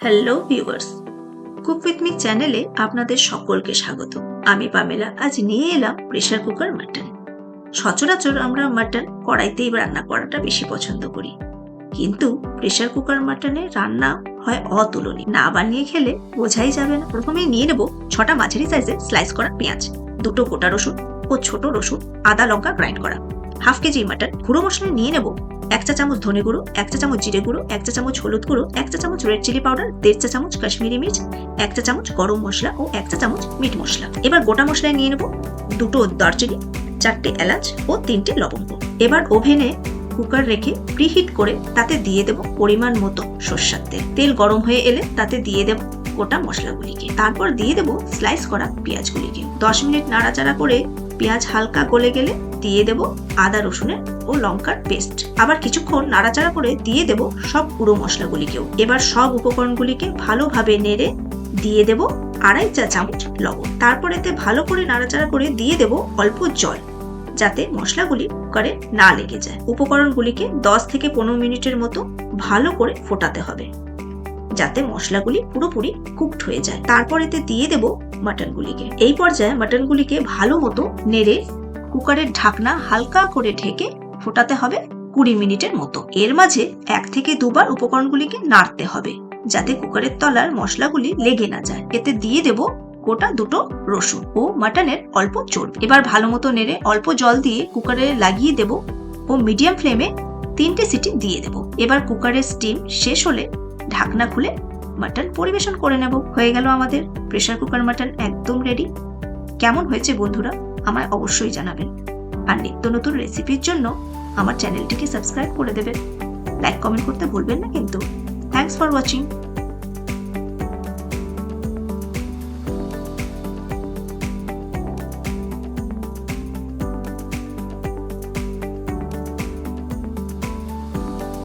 Hello viewers, cook with me চ্যানেলে আপনাদের সকলকে স্বাগত। আমি পামেলা। আজ নিয়ে এলাম প্রেসার কুকার মাটন। সচরাচর আমরা মাটন কড়াইতেই রান্না করাটা বেশি পছন্দ করি, কিন্তু প্রেসার কুকার মাটনে রান্না হয় অতুলনীয়। না বানিয়ে খেলে বোঝাই যাবে না। প্রথমেই নিয়ে নেব 6টা মাঝারি সাইজের স্লাইস করা পেঁয়াজ, 2টো গোটা রসুন ও ছোট রসুন, আদা লঙ্কা গ্রাইন্ড করা, হাফ কেজি মাটন। গুঁড়ো মশলা নিয়ে নেব 1 চা চামচ ধনে গুঁড়ো, 1 চা চামচ জিরে গুঁড়ো, 1 চা চামচ হলুদ গুঁড়ো, 1 চা চামচ রেড চিলি পাউডার, 1.5 চা চামচ কাশ্মীরি মির্চ, 1 চা চামচ গরম মশলা ও 1 চা চামচ মিট মশলা। এবার গোটা মশলায় নিয়ে নেব 2টো দারচিনি, 4টে এলাচ ও 3টে লবঙ্গ। এবার ওভেনে কুকার রেখে প্রিহিট করে তাতে দিয়ে দেব পরিমাণ মতো সরষের তেল। তেল গরম হয়ে এলে তাতে দিয়ে দেব গোটা মশলাগুলিকে, তারপর দিয়ে দেব স্লাইস করা পেঁয়াজগুলিকে। 10 মিনিট নাড়াচাড়া করে পেঁয়াজ হালকা গলে গেলে দিয়ে দেব আদা রসুনের ও লঙ্কার পেস্ট। আবার কিছুক্ষণ নাড়াচাড়া করে দিয়ে দেব সব গুঁড়ো মশলাগুলিকেও। এবার সব উপকরণগুলিকে ভালোভাবে নেড়ে দিয়ে দেব 2.5 চা চামচ লবণ। তারপর এতে ভালো করে নাড়াচাড়া করে দিয়ে দেব অল্প জল, যাতে মশলাগুলি কুকারে না লেগে যায়। উপকরণগুলিকে 10 থেকে 15 মিনিটের মতো ভালো করে ফোটাতে হবে, যাতে মশলাগুলি পুরোপুরি কুকড হয়ে যায়। তারপর এতে দিয়ে দেব মাটনগুলিকে। এই পর্যায়ে মাটনগুলিকে ভালো মতো নেড়ে কুকারের ঢাকনা হালকা করে ঢেকে ফোটাতে হবে 20 মিনিটের মতো। এর মাঝে 1 থেকে 2 বার উপকরণগুলিকে নাড়তে হবে, যাতে কুকারের তলার মশলাগুলি লেগে না যায়। এতে দিয়ে দেব গোটা 2টো রসুন ও মাটনের অল্প চর্বি। এবার ভালো মতো নেড়ে অল্প জল দিয়ে কুকারে লাগিয়ে দেব ও মিডিয়াম ফ্লেমে 3টে সিটি দিয়ে দেব। এবার কুকারের স্টিম শেষ হলে ঢাকনা খুলে মাটন পরিবেশন করে নেব। হয়ে গেল আমাদের প্রেসার কুকার মাটন একদম রেডি। কেমন হয়েছে বন্ধুরা আমায় অবশ্যই জানাবেন, আর নিত্য নতুন রেসিপির জন্য আমার চ্যানেলটিকে সাবস্ক্রাইব করে দেবেন। লাইক কমেন্ট করতে ভুলবেন না কিন্তু। Thanks for watching.